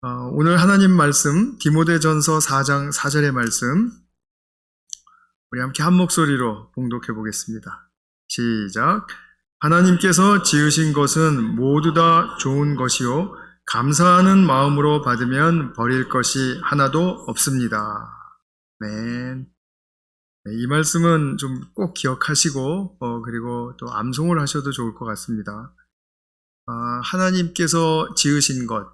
오늘 하나님 말씀 디모데전서 4장 4절의 말씀 우리 함께 한 목소리로 봉독해 보겠습니다. 시작. 하나님께서 지으신 것은 모두 다 좋은 것이요 감사하는 마음으로 받으면 버릴 것이 하나도 없습니다. 아멘. 이 말씀은 좀 꼭 기억하시고 그리고 또 암송을 하셔도 좋을 것 같습니다. 하나님께서 지으신 것,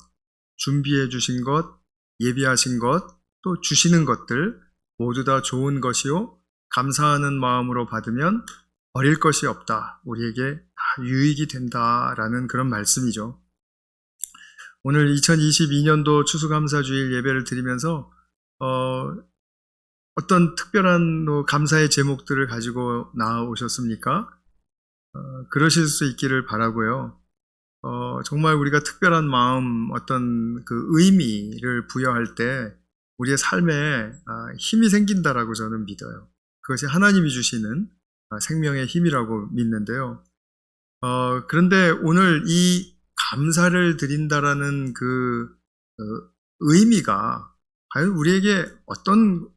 준비해 주신 것, 예비하신 것, 또 주시는 것들 모두 다 좋은 것이요 감사하는 마음으로 받으면 버릴 것이 없다. 우리에게 다 유익이 된다라는 그런 말씀이죠. 오늘 2022년도 추수감사주일 예배를 드리면서 어떤 특별한 감사의 제목들을 가지고 나오셨습니까? 그러실 수 있기를 바라고요. 정말 우리가 특별한 마음, 어떤 그 의미를 부여할 때 우리의 삶에 힘이 생긴다라고 저는 믿어요. 그것이 하나님이 주시는 생명의 힘이라고 믿는데요. 그런데 오늘 이 감사를 드린다라는 그 의미가 과연 우리에게 어떤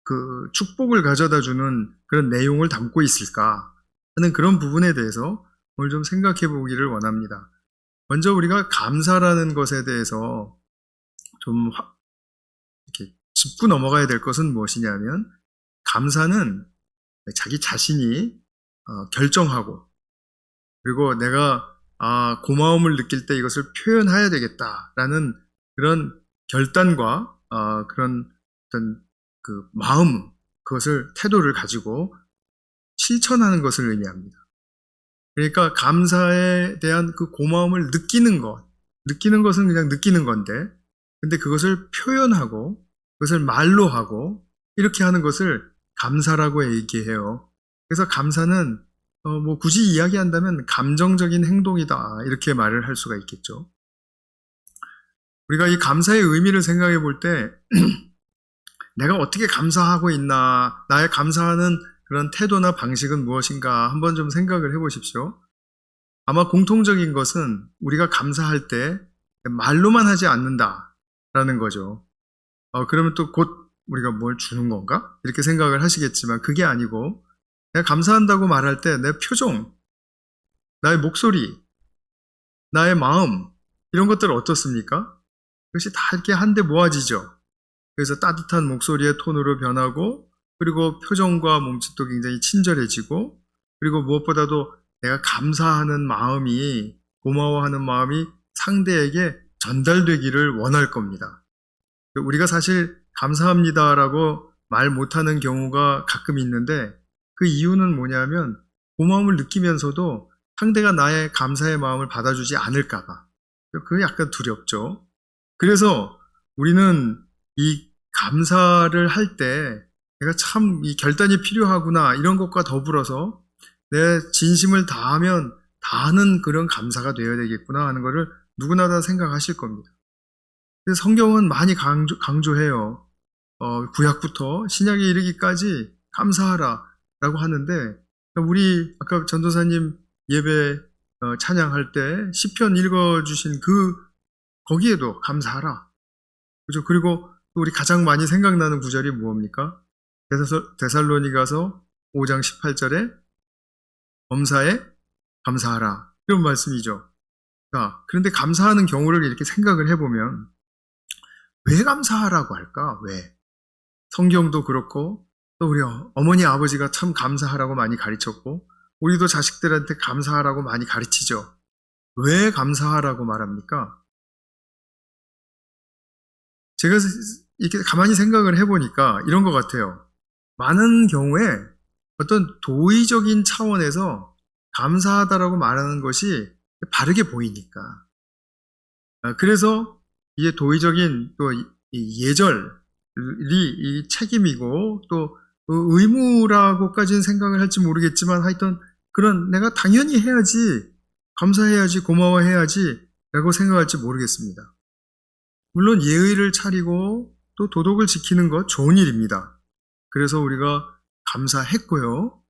그 축복을 가져다 주는 그런 내용을 담고 있을까 하는 그런 부분에 대해서 오늘 좀 생각해 보기를 원합니다. 먼저 우리가 감사라는 것에 대해서 좀 이렇게 짚고 넘어가야 될 것은 무엇이냐면, 감사는 자기 자신이 결정하고, 그리고 내가 고마움을 느낄 때 이것을 표현해야 되겠다라는 그런 결단과 그런 어떤 그 마음, 그것을 태도를 가지고 실천하는 것을 의미합니다. 그러니까 감사에 대한 그 고마움을 느끼는 것은 그냥 느끼는 건데, 근데 그것을 표현하고, 그것을 말로 하고, 이렇게 하는 것을 감사라고 얘기해요. 그래서 감사는, 굳이 이야기한다면 감정적인 행동이다. 이렇게 말을 할 수가 있겠죠. 우리가 이 감사의 의미를 생각해 볼 때, 내가 어떻게 감사하고 있나, 나의 감사하는 그런 태도나 방식은 무엇인가 한번 좀 생각을 해보십시오. 아마 공통적인 것은 우리가 감사할 때 말로만 하지 않는다라는 거죠. 그러면 또 곧 우리가 뭘 주는 건가? 이렇게 생각을 하시겠지만 그게 아니고, 내가 감사한다고 말할 때 내 표정, 나의 목소리, 나의 마음, 이런 것들 어떻습니까? 그것이 다 이렇게 한데 모아지죠. 그래서 따뜻한 목소리의 톤으로 변하고, 그리고 표정과 몸짓도 굉장히 친절해지고, 그리고 무엇보다도 내가 감사하는 마음이, 고마워하는 마음이 상대에게 전달되기를 원할 겁니다. 우리가 사실 감사합니다라고 말 못하는 경우가 가끔 있는데, 그 이유는 뭐냐면 고마움을 느끼면서도 상대가 나의 감사의 마음을 받아주지 않을까봐. 그게 약간 두렵죠. 그래서 우리는 이 감사를 할 때 내가 참 이 결단이 필요하구나, 이런 것과 더불어서 내 진심을 다하면 다하는 그런 감사가 되어야 되겠구나 하는 것을 누구나 다 생각하실 겁니다. 그래서 성경은 많이 강조해요. 구약부터 신약에 이르기까지 감사하라 라고 하는데, 우리 아까 전도사님 예배 찬양할 때 시편 읽어주신 거기에도 감사하라. 그죠? 그리고 또 우리 가장 많이 생각나는 구절이 무엇입니까? 데살로니가서 5장 18절에 범사에 감사하라, 이런 말씀이죠. 그런데 감사하는 경우를 이렇게 생각을 해보면 왜 감사하라고 할까? 왜? 성경도 그렇고 또 우리 어머니 아버지가 참 감사하라고 많이 가르쳤고, 우리도 자식들한테 감사하라고 많이 가르치죠. 왜 감사하라고 말합니까? 제가 이렇게 가만히 생각을 해보니까 이런 것 같아요. 많은 경우에 어떤 도의적인 차원에서 감사하다라고 말하는 것이 바르게 보이니까. 그래서 이게 도의적인 또 예절이 이 책임이고 또 의무라고까지는 생각을 할지 모르겠지만, 하여튼 그런 내가 당연히 해야지, 감사해야지, 고마워해야지 라고 생각할지 모르겠습니다. 물론 예의를 차리고 또 도덕을 지키는 것 좋은 일입니다. 그래서 우리가 감사했고요.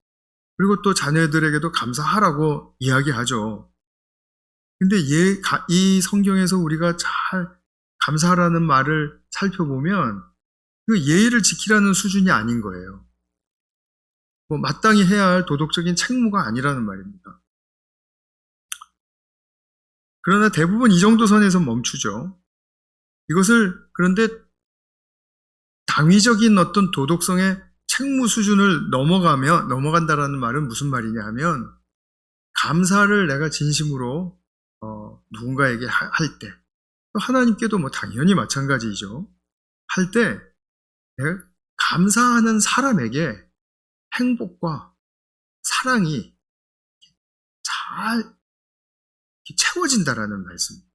그리고 또 자녀들에게도 감사하라고 이야기하죠. 근데 이 성경에서 우리가 잘 감사라는 말을 살펴보면 그 예의를 지키라는 수준이 아닌 거예요. 뭐 마땅히 해야 할 도덕적인 책무가 아니라는 말입니다. 그러나 대부분 이 정도 선에서 멈추죠. 이것을 그런데 당위적인 어떤 도덕성의 책무 수준을 넘어간다라는 말은 무슨 말이냐 하면 감사를 내가 진심으로 누군가에게 할 때, 또 하나님께도 뭐 당연히 마찬가지죠. 할 때 내가 감사하는 사람에게 행복과 사랑이 잘 채워진다라는 말씀입니다.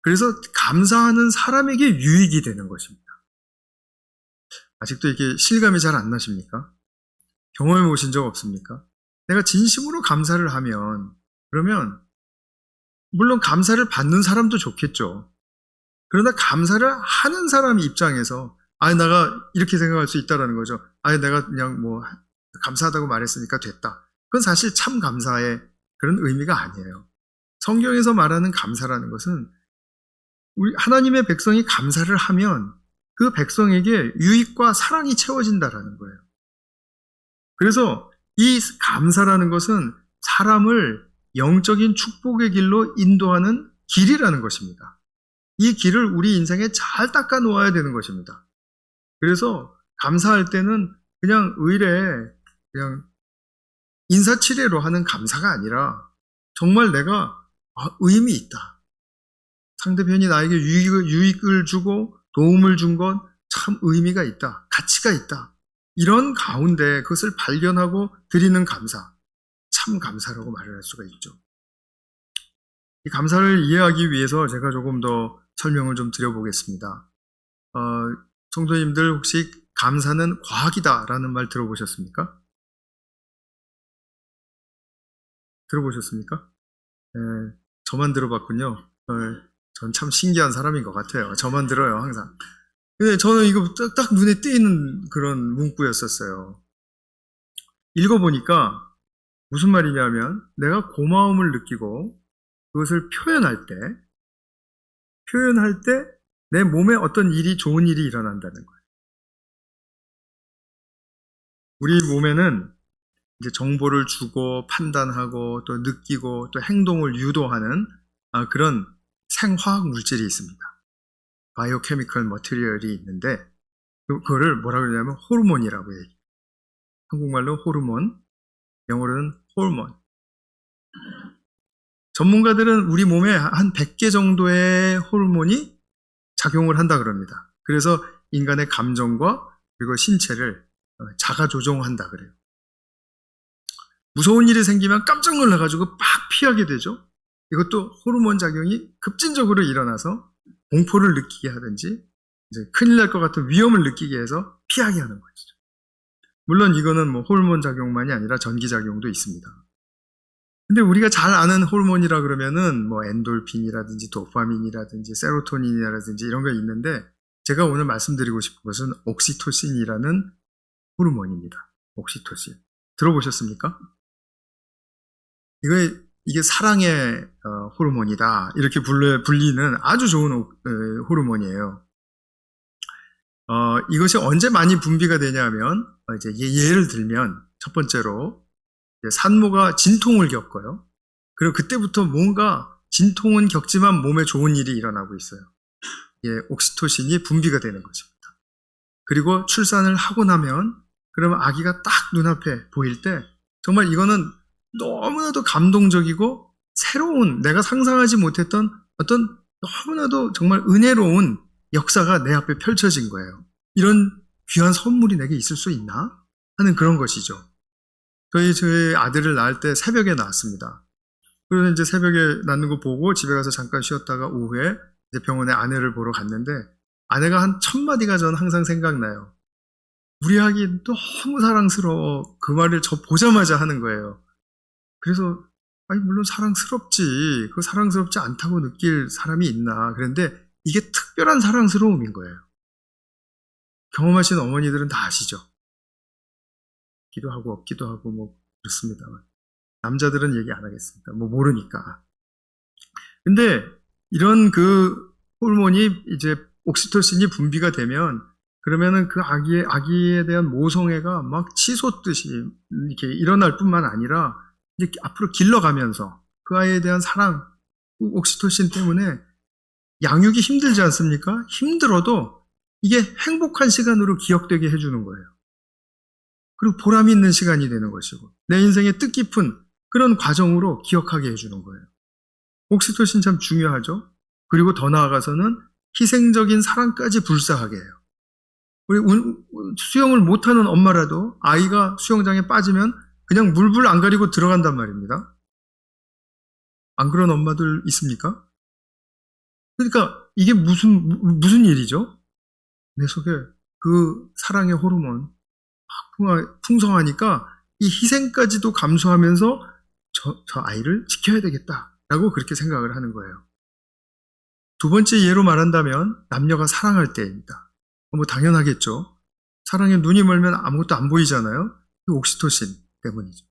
그래서 감사하는 사람에게 유익이 되는 것입니다. 아직도 이게 실감이 잘 안 나십니까? 경험해 보신 적 없습니까? 내가 진심으로 감사를 하면, 그러면 물론 감사를 받는 사람도 좋겠죠. 그러나 감사를 하는 사람 입장에서 내가 이렇게 생각할 수 있다라는 거죠. 내가 그냥 뭐 감사하다고 말했으니까 됐다. 그건 사실 참 감사의 그런 의미가 아니에요. 성경에서 말하는 감사라는 것은 우리 하나님의 백성이 감사를 하면 그 백성에게 유익과 사랑이 채워진다라는 거예요. 그래서 이 감사라는 것은 사람을 영적인 축복의 길로 인도하는 길이라는 것입니다. 이 길을 우리 인생에 잘 닦아 놓아야 되는 것입니다. 그래서 감사할 때는 그냥 그냥 인사치레로 하는 감사가 아니라 정말 내가 의미 있다. 상대편이 나에게 유익을 주고 도움을 준 건 참 의미가 있다. 가치가 있다. 이런 가운데 그것을 발견하고 드리는 감사. 참 감사라고 말을 할 수가 있죠. 이 감사를 이해하기 위해서 제가 조금 더 설명을 좀 드려보겠습니다. 성도님들 혹시 감사는 과학이다라는 말 들어보셨습니까? 들어보셨습니까? 저만 들어봤군요. 전 참 신기한 사람인 것 같아요. 저만 들어요, 항상. 근데 저는 이거 딱 눈에 띄는 그런 문구였었어요. 읽어보니까 무슨 말이냐면 내가 고마움을 느끼고 그것을 표현할 때 내 몸에 어떤 좋은 일이 일어난다는 거예요. 우리 몸에는 이제 정보를 주고 판단하고 또 느끼고 또 행동을 유도하는 그런 생화학 물질이 있습니다. 바이오케미컬 머티리얼이 있는데 그거를 뭐라고 그러냐면 호르몬이라고 해요. 한국말로 호르몬, 영어로는 호르몬. 전문가들은 우리 몸에 한 100개 정도의 호르몬이 작용을 한다 그럽니다. 그래서 인간의 감정과 그리고 신체를 자가 조종한다 그래요. 무서운 일이 생기면 깜짝 놀라가지고 막 피하게 되죠. 이것도 호르몬 작용이 급진적으로 일어나서 공포를 느끼게 하든지 이제 큰일 날 것 같은 위험을 느끼게 해서 피하게 하는 것이죠. 물론 이거는 뭐 호르몬 작용만이 아니라 전기 작용도 있습니다. 근데 우리가 잘 아는 호르몬이라 그러면은 뭐 엔돌핀이라든지 도파민이라든지 세로토닌이라든지 이런 거 있는데 제가 오늘 말씀드리고 싶은 것은 옥시토신이라는 호르몬입니다. 옥시토신. 들어보셨습니까? 이게 사랑의 호르몬이다. 이렇게 불리는 아주 좋은 호르몬이에요. 이것이 언제 많이 분비가 되냐면 이제 예를 들면 첫 번째로 산모가 진통을 겪어요. 그리고 그때부터 뭔가 진통은 겪지만 몸에 좋은 일이 일어나고 있어요. 옥시토신이 분비가 되는 것입니다. 그리고 출산을 하고 나면 그러면 아기가 딱 눈앞에 보일 때 정말 이거는 너무나도 감동적이고 새로운 내가 상상하지 못했던 어떤 너무나도 정말 은혜로운 역사가 내 앞에 펼쳐진 거예요. 이런 귀한 선물이 내게 있을 수 있나? 하는 그런 것이죠. 저희 아들을 낳을 때 새벽에 낳았습니다. 그래서 이제 새벽에 낳는 거 보고 집에 가서 잠깐 쉬었다가 오후에 이제 병원에 아내를 보러 갔는데 아내가 한 1000마디가 전 항상 생각나요. 우리 아기 너무 사랑스러워. 그 말을 저 보자마자 하는 거예요. 그래서 물론 사랑스럽지. 그 사랑스럽지 않다고 느낄 사람이 있나. 그런데 이게 특별한 사랑스러움인 거예요. 경험하신 어머니들은 다 아시죠? 기도 하고 없기도 하고 뭐 그렇습니다만 남자들은 얘기 안 하겠습니다. 뭐 모르니까. 근데 이런 그 호르몬이 이제 옥시토신이 분비가 되면 그러면은 그 아기에 대한 모성애가 막 치솟듯이 이렇게 일어날 뿐만 아니라 이제 앞으로 길러가면서 그 아이에 대한 사랑, 옥시토신 때문에 양육이 힘들지 않습니까? 힘들어도 이게 행복한 시간으로 기억되게 해주는 거예요. 그리고 보람 있는 시간이 되는 것이고 내 인생의 뜻깊은 그런 과정으로 기억하게 해주는 거예요. 옥시토신 참 중요하죠. 그리고 더 나아가서는 희생적인 사랑까지 불사하게 해요. 우리 수영을 못하는 엄마라도 아이가 수영장에 빠지면 그냥 물불 안 가리고 들어간단 말입니다. 안 그런 엄마들 있습니까? 그러니까 이게 무슨 일이죠? 내 속에 그 사랑의 호르몬 풍성하니까 이 희생까지도 감수하면서 저 아이를 지켜야 되겠다라고 그렇게 생각을 하는 거예요. 두 번째 예로 말한다면 남녀가 사랑할 때입니다. 뭐 당연하겠죠. 사랑에 눈이 멀면 아무것도 안 보이잖아요. 그 옥시토신 때문이죠.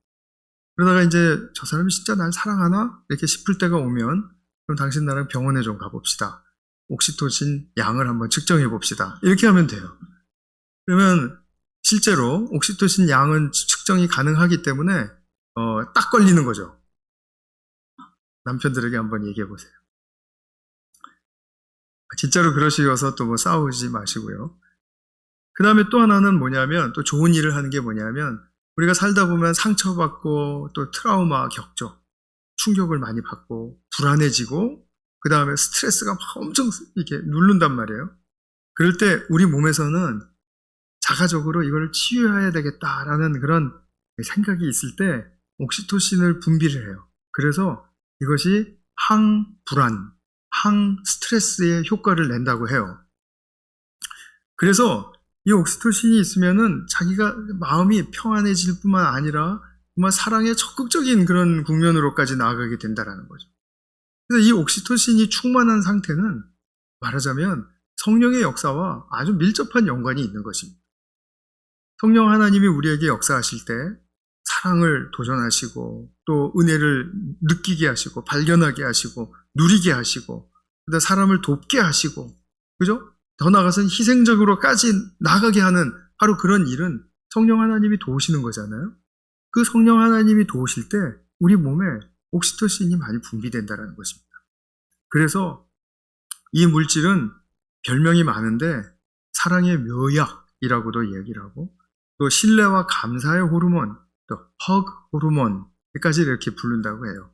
그러다가 이제 저 사람이 진짜 날 사랑하나? 이렇게 싶을 때가 오면 그럼 당신 나랑 병원에 좀 가봅시다. 옥시토신 양을 한번 측정해 봅시다. 이렇게 하면 돼요. 그러면 실제로 옥시토신 양은 측정이 가능하기 때문에 딱 걸리는 거죠. 남편들에게 한번 얘기해 보세요. 진짜로 그러시어서 또 뭐 싸우지 마시고요. 그 다음에 또 하나는 뭐냐면 또 좋은 일을 하는 게 뭐냐면 우리가 살다 보면 상처받고 또 트라우마 겪죠. 충격을 많이 받고 불안해지고 그 다음에 스트레스가 막 엄청 이렇게 누른단 말이에요. 그럴 때 우리 몸에서는 자가적으로 이걸 치유해야 되겠다라는 그런 생각이 있을 때 옥시토신을 분비를 해요. 그래서 이것이 항불안, 항스트레스의 효과를 낸다고 해요. 그래서 이 옥시토신이 있으면은 자기가 마음이 평안해질 뿐만 아니라 정말 사랑의 적극적인 그런 국면으로까지 나아가게 된다라는 거죠. 그래서 이 옥시토신이 충만한 상태는 말하자면 성령의 역사와 아주 밀접한 연관이 있는 것입니다. 성령 하나님이 우리에게 역사하실 때 사랑을 도전하시고 또 은혜를 느끼게 하시고 발견하게 하시고 누리게 하시고 그다음 사람을 돕게 하시고 그죠? 더 나아가서는 희생적으로까지 나가게 하는 바로 그런 일은 성령 하나님이 도우시는 거잖아요. 그 성령 하나님이 도우실 때 우리 몸에 옥시토신이 많이 분비된다는 것입니다. 그래서 이 물질은 별명이 많은데 사랑의 묘약이라고도 얘기를 하고 또 신뢰와 감사의 호르몬, 또 허그 호르몬까지 이렇게 부른다고 해요.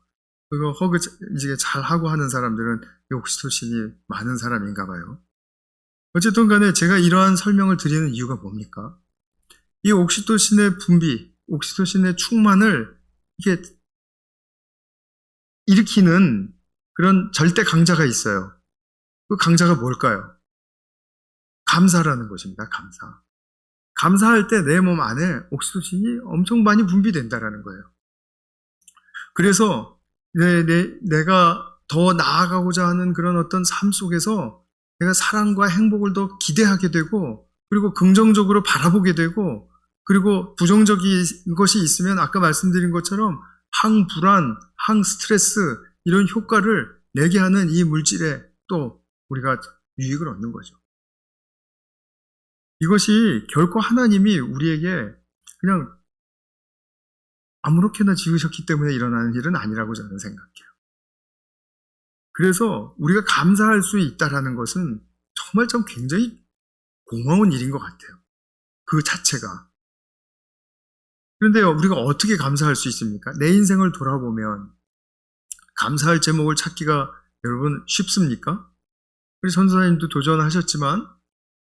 그리고 허그 이제 잘 하고 하는 사람들은 옥시토신이 많은 사람인가 봐요. 어쨌든 간에 제가 이러한 설명을 드리는 이유가 뭡니까? 이 옥시토신의 분비, 옥시토신의 충만을 이게 일으키는 그런 절대 강자가 있어요. 그 강자가 뭘까요? 감사라는 것입니다. 감사. 감사할 때 내 몸 안에 옥시토신이 엄청 많이 분비된다라는 거예요. 그래서 내가 더 나아가고자 하는 그런 어떤 삶 속에서 내가 사랑과 행복을 더 기대하게 되고 그리고 긍정적으로 바라보게 되고 그리고 부정적인 것이 있으면 아까 말씀드린 것처럼 항불안, 항스트레스 이런 효과를 내게 하는 이 물질에 또 우리가 유익을 얻는 거죠. 이것이 결코 하나님이 우리에게 그냥 아무렇게나 지으셨기 때문에 일어나는 일은 아니라고 저는 생각해요. 그래서 우리가 감사할 수 있다는 것은 정말 좀 굉장히 고마운 일인 것 같아요. 그 자체가. 그런데요, 우리가 어떻게 감사할 수 있습니까? 내 인생을 돌아보면 감사할 제목을 찾기가 여러분 쉽습니까? 우리 전도사님도 도전하셨지만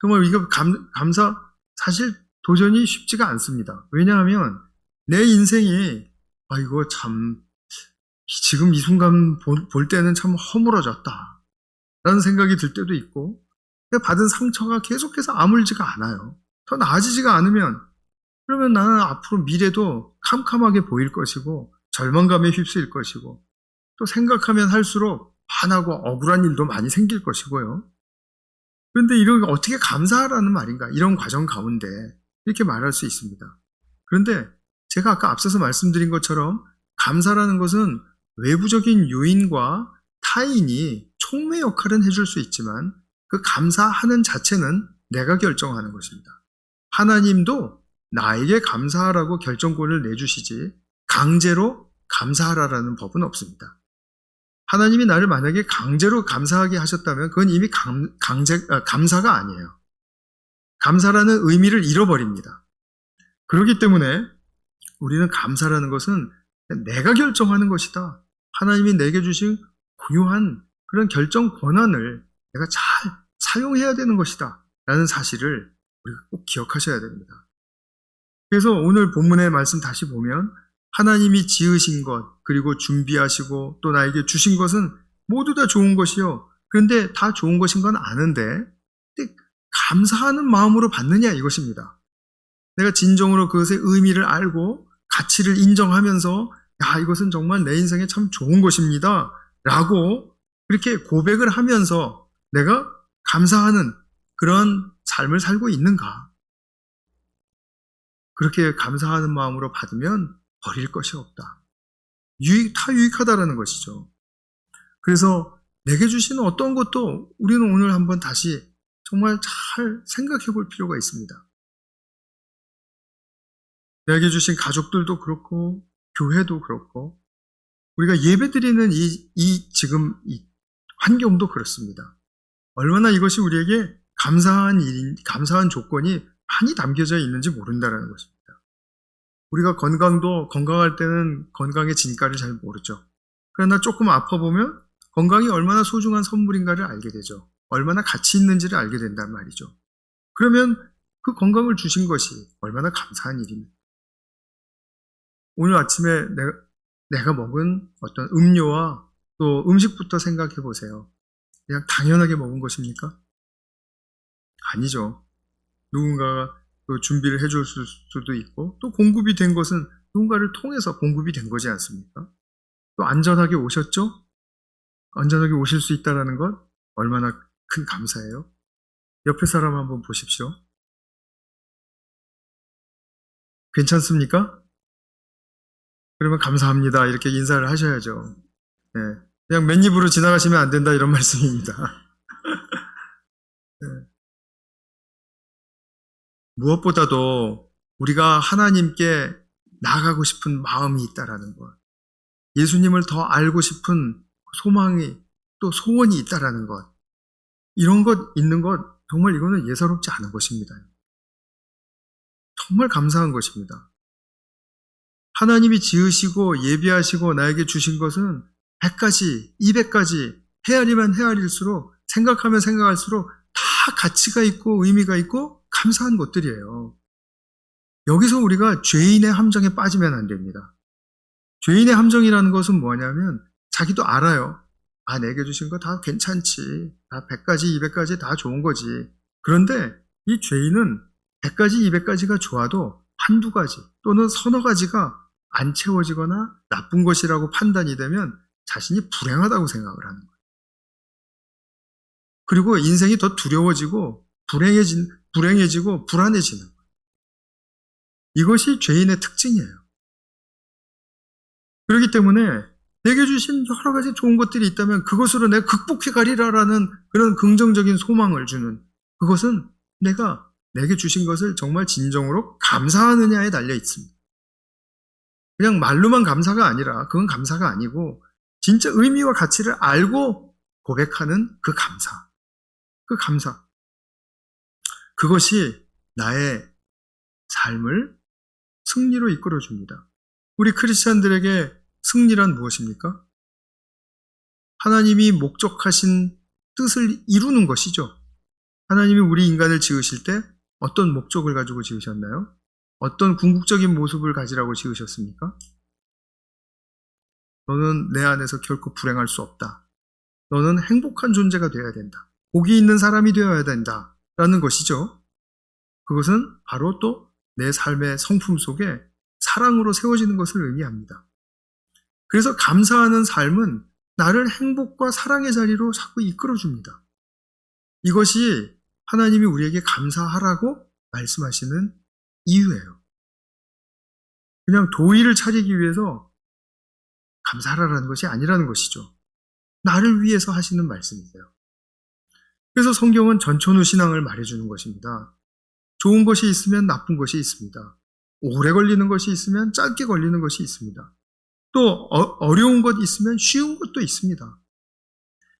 정말 이거 감사 사실 도전이 쉽지가 않습니다. 왜냐하면 내 인생이 이거 참 지금 이 순간 볼 때는 참 허물어졌다 라는 생각이 들 때도 있고 받은 상처가 계속해서 아물지가 않아요. 더 나아지지가 않으면 그러면 나는 앞으로 미래도 캄캄하게 보일 것이고 절망감에 휩쓸릴 것이고 또 생각하면 할수록 화나고 억울한 일도 많이 생길 것이고요. 그런데 이런 게 어떻게 감사하라는 말인가? 이런 과정 가운데 이렇게 말할 수 있습니다. 그런데 제가 아까 앞서서 말씀드린 것처럼 감사라는 것은 외부적인 요인과 타인이 촉매 역할은 해줄 수 있지만 그 감사하는 자체는 내가 결정하는 것입니다. 하나님도 나에게 감사하라고 결정권을 내주시지 강제로 감사하라라는 법은 없습니다. 하나님이 나를 만약에 강제로 감사하게 하셨다면 그건 이미 감사가 아니에요. 감사라는 의미를 잃어버립니다. 그렇기 때문에 우리는 감사라는 것은 내가 결정하는 것이다. 하나님이 내게 주신 고유한 그런 결정 권한을 내가 잘 사용해야 되는 것이다. 라는 사실을 우리가 꼭 기억하셔야 됩니다. 그래서 오늘 본문의 말씀 다시 보면 하나님이 지으신 것, 그리고 준비하시고 또 나에게 주신 것은 모두 다 좋은 것이요. 그런데 다 좋은 것인 건 아는데 감사하는 마음으로 받느냐 이것입니다. 내가 진정으로 그것의 의미를 알고 가치를 인정하면서 야, 이것은 정말 내 인생에 참 좋은 것입니다. 라고 그렇게 고백을 하면서 내가 감사하는 그런 삶을 살고 있는가? 그렇게 감사하는 마음으로 받으면 버릴 것이 없다. 다 유익하다라는 것이죠. 그래서 내게 주시는 어떤 것도 우리는 오늘 한번 다시 정말 잘 생각해 볼 필요가 있습니다. 내게 주신 가족들도 그렇고 교회도 그렇고 우리가 예배드리는 지금 이 환경도 그렇습니다. 얼마나 이것이 우리에게 감사한 조건이 많이 담겨져 있는지 모른다라는 것입니다. 우리가 건강할 때는 건강의 진가를 잘 모르죠. 그러나 조금 아파 보면 건강이 얼마나 소중한 선물인가를 알게 되죠. 얼마나 가치 있는지를 알게 된단 말이죠. 그러면 그 건강을 주신 것이 얼마나 감사한 일입니까? 오늘 아침에 내가 먹은 어떤 음료와 또 음식부터 생각해 보세요. 그냥 당연하게 먹은 것입니까? 아니죠. 누군가가 또 준비를 해줄 수도 있고 또 공급이 된 것은 누군가를 통해서 공급이 된 거지 않습니까? 또 안전하게 오셨죠? 안전하게 오실 수 있다는 것 얼마나 큰 감사예요. 옆에 사람 한번 보십시오. 괜찮습니까? 그러면 감사합니다. 이렇게 인사를 하셔야죠. 네. 그냥 맨입으로 지나가시면 안 된다 이런 말씀입니다. 네. 무엇보다도 우리가 하나님께 나아가고 싶은 마음이 있다라는 것, 예수님을 더 알고 싶은 소망이 또 소원이 있다라는 것, 이런 것 있는 것 정말 이거는 예사롭지 않은 것입니다. 정말 감사한 것입니다. 하나님이 지으시고 예비하시고 나에게 주신 것은 100가지, 200가지 헤아리면 헤아릴수록 생각하면 생각할수록 다 가치가 있고 의미가 있고 감사한 것들이에요. 여기서 우리가 죄인의 함정에 빠지면 안 됩니다. 죄인의 함정이라는 것은 뭐냐면 자기도 알아요. 아, 내게 주신 거 다 괜찮지. 다 100가지, 200가지 다 좋은 거지. 그런데 이 죄인은 100가지, 200가지가 좋아도 한두 가지 또는 서너 가지가 안 채워지거나 나쁜 것이라고 판단이 되면 자신이 불행하다고 생각을 하는 거예요. 그리고 인생이 더 두려워지고 불행해지고 불안해지는 거예요. 이것이 죄인의 특징이에요. 그렇기 때문에 내게 주신 여러 가지 좋은 것들이 있다면 그것으로 내가 극복해 가리라라는 그런 긍정적인 소망을 주는 그것은 내게 주신 것을 정말 진정으로 감사하느냐에 달려 있습니다. 그냥 말로만 감사가 아니라 그건 감사가 아니고 진짜 의미와 가치를 알고 고백하는 그 감사. 그것이 나의 삶을 승리로 이끌어줍니다. 우리 크리스찬들에게 승리란 무엇입니까? 하나님이 목적하신 뜻을 이루는 것이죠. 하나님이 우리 인간을 지으실 때 어떤 목적을 가지고 지으셨나요? 어떤 궁극적인 모습을 가지라고 지으셨습니까? 너는 내 안에서 결코 불행할 수 없다. 너는 행복한 존재가 되어야 된다. 복이 있는 사람이 되어야 된다. 라는 것이죠. 그것은 바로 또 내 삶의 성품 속에 사랑으로 세워지는 것을 의미합니다. 그래서 감사하는 삶은 나를 행복과 사랑의 자리로 자꾸 이끌어줍니다. 이것이 하나님이 우리에게 감사하라고 말씀하시는 이유예요. 그냥 도의를 차리기 위해서 감사하라는 것이 아니라는 것이죠. 나를 위해서 하시는 말씀이세요. 그래서 성경은 전천후 신앙을 말해주는 것입니다. 좋은 것이 있으면 나쁜 것이 있습니다. 오래 걸리는 것이 있으면 짧게 걸리는 것이 있습니다. 또 어려운 것 있으면 쉬운 것도 있습니다.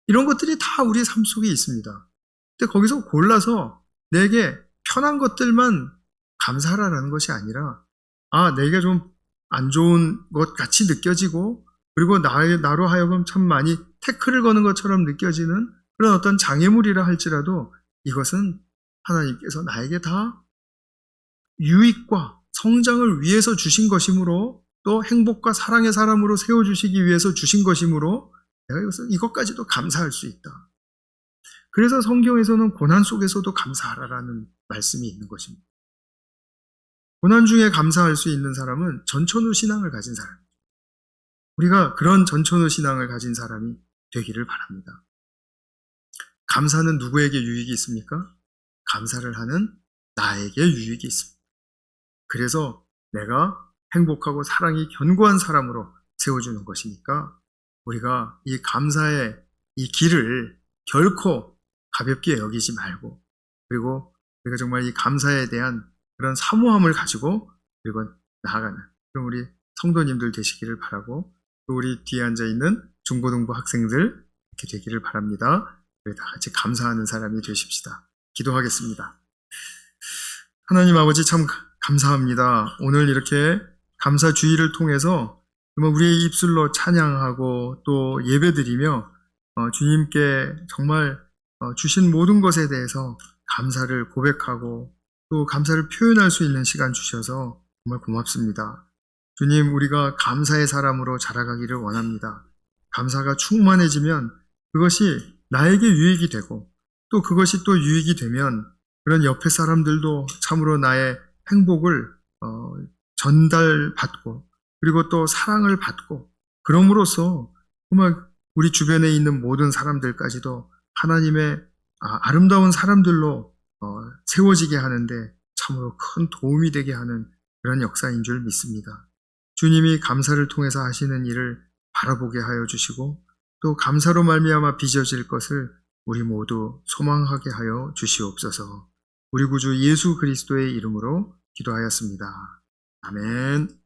이런 것들이 다 우리 삶 속에 있습니다. 근데 거기서 골라서 내게 편한 것들만 감사하라는 것이 아니라, 내게 좀 안 좋은 것 같이 느껴지고, 그리고 나로 하여금 참 많이 태클을 거는 것처럼 느껴지는 그런 어떤 장애물이라 할지라도 이것은 하나님께서 나에게 다 유익과 성장을 위해서 주신 것이므로, 또 행복과 사랑의 사람으로 세워주시기 위해서 주신 것이므로 내가 이것까지도 감사할 수 있다. 그래서 성경에서는 고난 속에서도 감사하라라는 말씀이 있는 것입니다. 고난 중에 감사할 수 있는 사람은 전천후 신앙을 가진 사람. 우리가 그런 전천후 신앙을 가진 사람이 되기를 바랍니다. 감사는 누구에게 유익이 있습니까? 감사를 하는 나에게 유익이 있습니다. 그래서 내가 행복하고 사랑이 견고한 사람으로 세워주는 것이니까 우리가 이 감사의 이 길을 결코 가볍게 여기지 말고, 그리고 우리가 정말 이 감사에 대한 그런 사모함을 가지고 그리고 나아가는 그런 우리 성도님들 되시기를 바라고, 또 우리 뒤에 앉아있는 중고등부 학생들 이렇게 되기를 바랍니다. 우리 다 같이 감사하는 사람이 되십시다. 기도하겠습니다. 하나님 아버지, 참 감사합니다. 오늘 이렇게 감사 주의를 통해서 정말 우리의 입술로 찬양하고 또 예배드리며 주님께 정말 주신 모든 것에 대해서 감사를 고백하고 또 감사를 표현할 수 있는 시간 주셔서 정말 고맙습니다. 주님, 우리가 감사의 사람으로 자라가기를 원합니다. 감사가 충만해지면 그것이 나에게 유익이 되고, 또 그것이 또 유익이 되면 그런 옆에 사람들도 참으로 나의 행복을 전달받고, 그리고 또 사랑을 받고, 그럼으로써 정말 우리 주변에 있는 모든 사람들까지도 하나님의 아름다운 사람들로 세워지게 하는데 참으로 큰 도움이 되게 하는 그런 역사인 줄 믿습니다. 주님이 감사를 통해서 하시는 일을 바라보게 하여 주시고, 또 감사로 말미암아 빚어질 것을 우리 모두 소망하게 하여 주시옵소서. 우리 구주 예수 그리스도의 이름으로 기도하였습니다. 아멘.